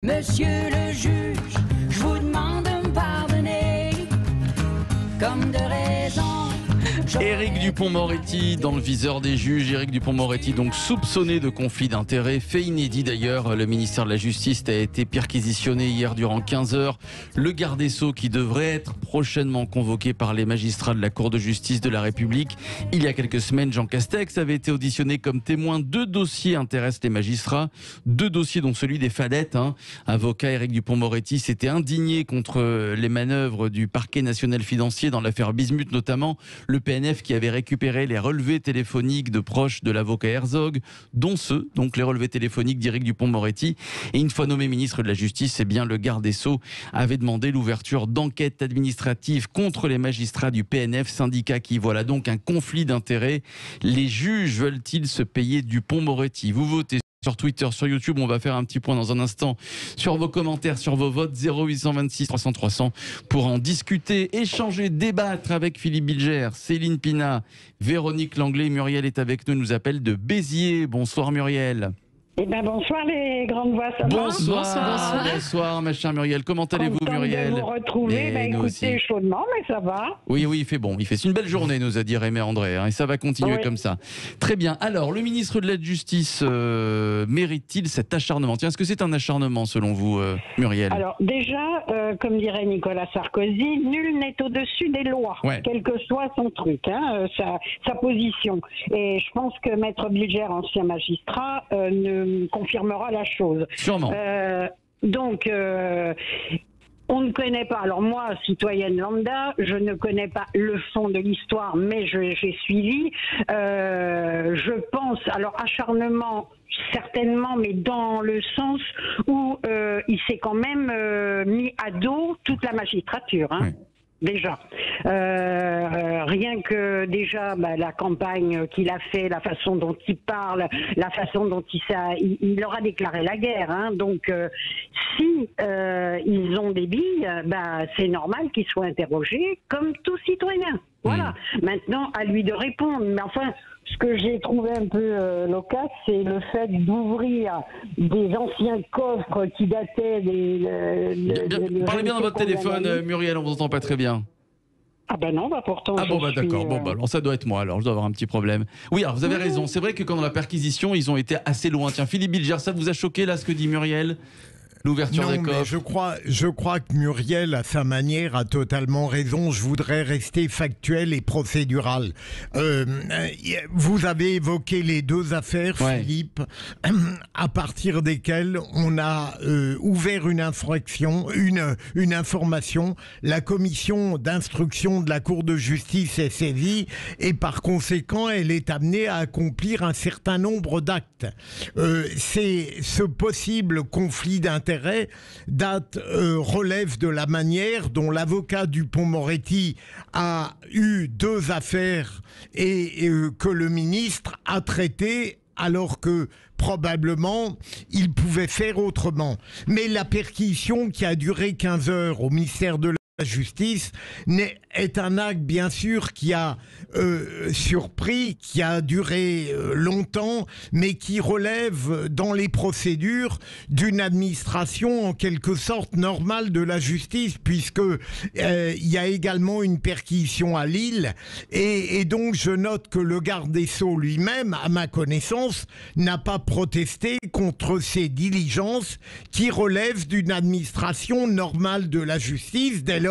Monsieur le juge, je vous demande de me pardonner, comme de raison. Éric Dupond-Moretti dans le viseur des juges. Éric Dupond-Moretti donc soupçonné de conflit d'intérêts. Fait inédit d'ailleurs, le ministère de la Justice a été perquisitionné hier durant 15 heures. Le garde des Sceaux qui devrait être prochainement convoqué par les magistrats de la Cour de justice de la République. Il y a quelques semaines, Jean Castex avait été auditionné comme témoin. 2 dossiers intéressent les magistrats. 2 dossiers dont celui des fadettes. Avocat Éric Dupond-Moretti s'était indigné contre les manœuvres du parquet national financier dans l'affaire Bismuth notamment. Le PNF qui avait récupéré les relevés téléphoniques de proches de l'avocat Herzog, dont les relevés téléphoniques d'Éric Dupond-Moretti. Et une fois nommé ministre de la Justice, le garde des Sceaux avait demandé l'ouverture d'enquêtes administratives contre les magistrats du PNF, syndicat qui voit là donc un conflit d'intérêts. Les juges veulent-ils se payer Dupond-Moretti? Vous votez sur Twitter, sur YouTube. On va faire un petit point dans un instant sur vos commentaires, sur vos votes. 0826 300 300 pour en discuter, échanger, débattre avec Philippe Bilger, Céline Pina, Véronique Langlais. Muriel est avec nous, nous appelle de Béziers. Bonsoir Muriel. Eh bien, bonsoir les grandes voix, ça va? Bonsoir ma chère Muriel. Comment allez-vous Muriel? De vous retrouver, écoutez, chaudement, mais ça va. Oui, il fait bon. C'est une belle journée, nous a dit Rémy André, et ça va continuer comme ça. Très bien. Alors, le ministre de la Justice mérite-t-il cet acharnement? Tiens, est-ce que c'est un acharnement selon vous, Muriel? Alors, déjà, comme dirait Nicolas Sarkozy, nul n'est au-dessus des lois, quel que soit son truc, sa position. Et je pense que Maître Bilger, ancien magistrat, ne confirmera la chose. Sûrement. On ne connaît pas, alors moi, citoyenne lambda, je ne connais pas le fond de l'histoire, mais j'ai suivi. Je pense, alors acharnement, certainement, mais dans le sens où il s'est quand même mis à dos toute la magistrature. Déjà, rien que déjà la campagne qu'il a fait, la façon dont il parle, la façon dont il leur a déclaré la guerre. Donc, si ils ont des billes, c'est normal qu'ils soient interrogés comme tout citoyen. Voilà. Maintenant, à lui de répondre. Mais enfin, ce que j'ai trouvé un peu loquace, c'est le fait d'ouvrir des anciens coffres qui dataient des... Parlez bien dans votre téléphone, Muriel, on vous entend pas très bien. Ah ben non, pourtant... Ah bon, d'accord. Alors ça doit être moi, alors je dois avoir un petit problème. Oui, alors vous avez raison. C'est vrai que quand dans la perquisition, ils ont été assez loin. Tiens, Philippe Bilger, ça vous a choqué là, ce que dit Muriel? L'ouverture des coffres. Je crois que Muriel, à sa manière, a totalement raison. Je voudrais rester factuel et procédural. Vous avez évoqué les 2 affaires, Philippe, à partir desquelles on a ouvert une infraction, une information. La commission d'instruction de la Cour de justice est saisie et par conséquent, elle est amenée à accomplir un certain nombre d'actes. Ce possible conflit d'intérêts relève de la manière dont l'avocat Dupond-Moretti a eu 2 affaires et que le ministre a traité alors que probablement il pouvait faire autrement. Mais la perquisition qui a duré 15 heures au ministère de la Justice est un acte bien sûr qui a surpris, qui a duré longtemps, mais qui relève dans les procédures d'une administration en quelque sorte normale de la justice, puisque il y a également une perquisition à Lille et donc je note que le garde des Sceaux lui-même, à ma connaissance, n'a pas protesté contre ces diligences qui relèvent d'une administration normale de la justice dès lors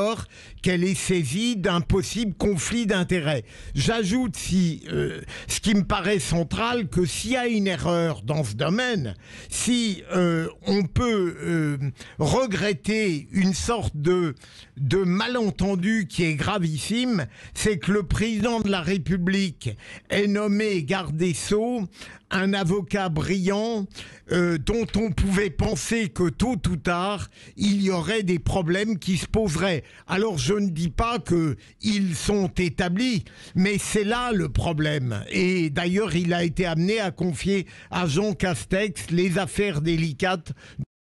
qu'elle est saisie d'un possible conflit d'intérêts. J'ajoute, ce qui me paraît central, que s'il y a une erreur dans ce domaine, si on peut regretter une sorte de malentendu qui est gravissime, c'est que le président de la République ait nommé garde des Sceaux un avocat brillant dont on pouvait penser que tôt ou tard, il y aurait des problèmes qui se poseraient. Alors je ne dis pas qu'ils sont établis, mais c'est là le problème. Et d'ailleurs, il a été amené à confier à Jean Castex les affaires délicates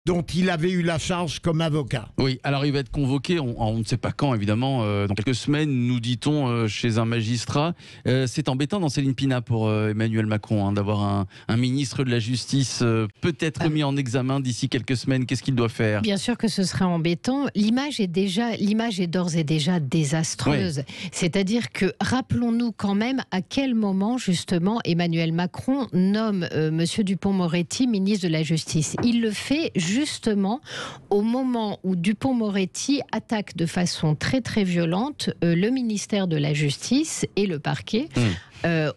dont il avait eu la charge comme avocat. Oui, alors il va être convoqué, on ne sait pas quand évidemment, dans quelques semaines, nous dit-on, chez un magistrat. C'est embêtant dans Céline Pina pour Emmanuel Macron d'avoir un ministre de la Justice peut-être mis en examen d'ici quelques semaines. Qu'est-ce qu'il doit faire ? Bien sûr que ce serait embêtant. L'image est d'ores et déjà désastreuse. Oui. C'est-à-dire que rappelons-nous quand même à quel moment justement Emmanuel Macron nomme Monsieur Dupond-Moretti ministre de la Justice. Il le fait justement au moment où Dupond-Moretti attaque de façon très très violente le ministère de la Justice et le parquet.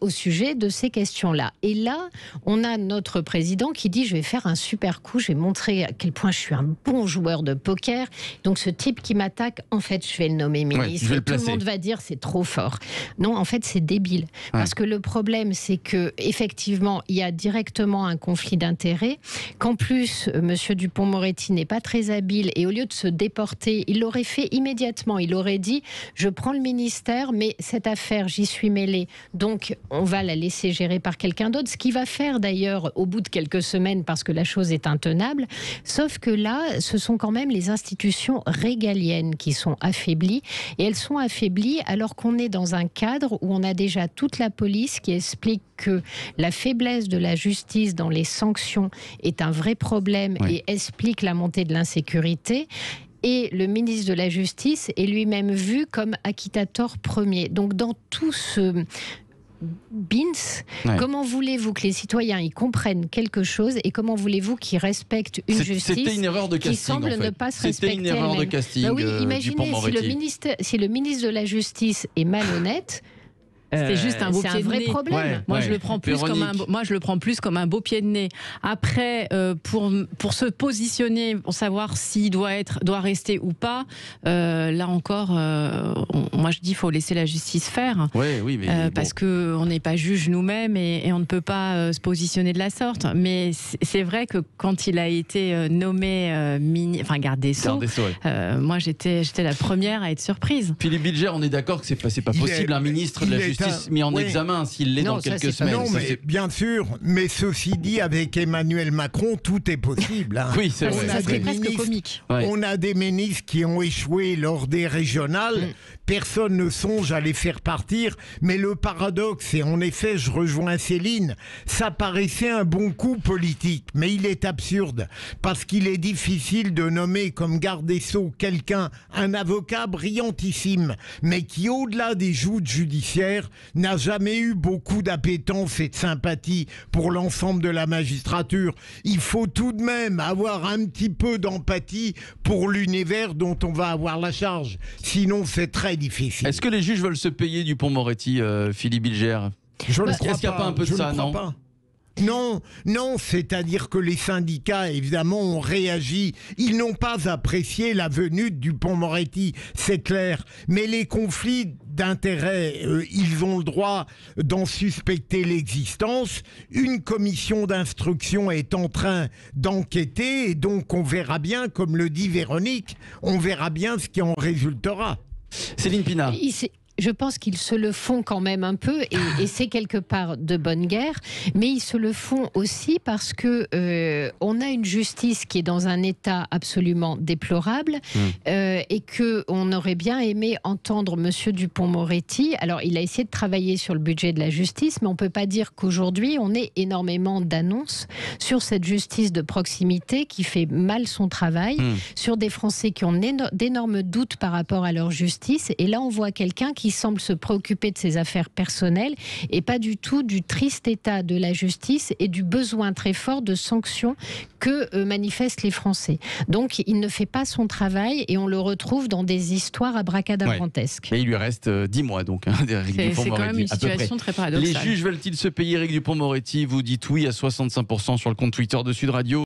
Au sujet de ces questions-là. Et là, on a notre président qui dit « je vais faire un super coup, je vais montrer à quel point je suis un bon joueur de poker. Donc ce type qui m'attaque, en fait, je vais le nommer ministre. Tout le monde va dire c'est trop fort. » Non, en fait, c'est débile. Parce que le problème, c'est que effectivement, il y a directement un conflit d'intérêts, qu'en plus, Monsieur Dupond-Moretti n'est pas très habile et au lieu de se déporter, il l'aurait fait immédiatement. Il aurait dit « je prends le ministère, mais cette affaire, j'y suis mêlé. » Donc, on va la laisser gérer par quelqu'un d'autre, ce qu'il va faire d'ailleurs au bout de quelques semaines parce que la chose est intenable. Sauf que là, ce sont quand même les institutions régaliennes qui sont affaiblies. Et elles sont affaiblies alors qu'on est dans un cadre où on a déjà toute la police qui explique que la faiblesse de la justice dans les sanctions est un vrai problème et explique la montée de l'insécurité. Et le ministre de la Justice est lui-même vu comme acquittateur premier. Donc dans tout ce comment voulez-vous que les citoyens y comprennent quelque chose et comment voulez-vous qu'ils respectent une justice une erreur de casting, qui semble ne pas se respecter elle-même ? C'était une erreur de casting. Oui, imaginez si le ministre de la Justice est malhonnête. C'est juste un beau pied de nez. C'est un vrai problème. Moi, je le prends plus comme un beau pied de nez. Après, pour se positionner, pour savoir s'il doit rester ou pas, là encore, moi je dis qu'il faut laisser la justice faire. Oui, mais parce qu'on n'est pas juge nous-mêmes et on ne peut pas se positionner de la sorte. Mais c'est vrai que quand il a été nommé garde des Sceaux, moi j'étais la première à être surprise. Philippe Bilger, on est d'accord que c'est pas possible, un ministre de la Justice mis en examen s'il l'est dans quelques semaines. Non, mais bien sûr, mais ceci dit, avec Emmanuel Macron, tout est possible. Hein. Oui, c'est vrai. Ça serait presque comique. On a des ministres qui ont échoué lors des régionales. Personne ne songe à les faire partir. Mais le paradoxe, et en effet, je rejoins Céline, ça paraissait un bon coup politique. Mais il est absurde, parce qu'il est difficile de nommer comme garde des Sceaux un avocat brillantissime, mais qui, au-delà des joutes judiciaires, n'a jamais eu beaucoup d'appétence et de sympathie pour l'ensemble de la magistrature. Il faut tout de même avoir un petit peu d'empathie pour l'univers dont on va avoir la charge. Sinon, c'est très difficile. Est-ce que les juges veulent se payer Dupond-Moretti, Philippe Bilger ? Je ne crois Est-ce qu'il n'y a pas un peu de ça, non ? Non, c'est-à-dire que les syndicats, évidemment, ont réagi. Ils n'ont pas apprécié la venue de Dupond-Moretti, c'est clair. Mais les conflits d'intérêts, ils ont le droit d'en suspecter l'existence. Une commission d'instruction est en train d'enquêter et donc on verra bien, comme le dit Véronique, on verra bien ce qui en résultera. Céline Pina. Je pense qu'ils se le font quand même un peu et c'est quelque part de bonne guerre, mais ils se le font aussi parce que on a une justice qui est dans un état absolument déplorable et que on aurait bien aimé entendre Monsieur Dupond-Moretti. Alors il a essayé de travailler sur le budget de la justice, mais on peut pas dire qu'aujourd'hui on ait énormément d'annonces sur cette justice de proximité qui fait mal son travail, sur des Français qui ont d'énormes doutes par rapport à leur justice. Et là on voit quelqu'un qui semble se préoccuper de ses affaires personnelles et pas du tout du triste état de la justice et du besoin très fort de sanctions que manifestent les Français. Donc il ne fait pas son travail et on le retrouve dans des histoires abracadabrantesques. Et il lui reste 10 mois donc. C'est quand même une situation très paradoxale. Les juges veulent-ils se payer Éric Dupond-Moretti ? Vous dites oui à 65% sur le compte Twitter de Sud Radio.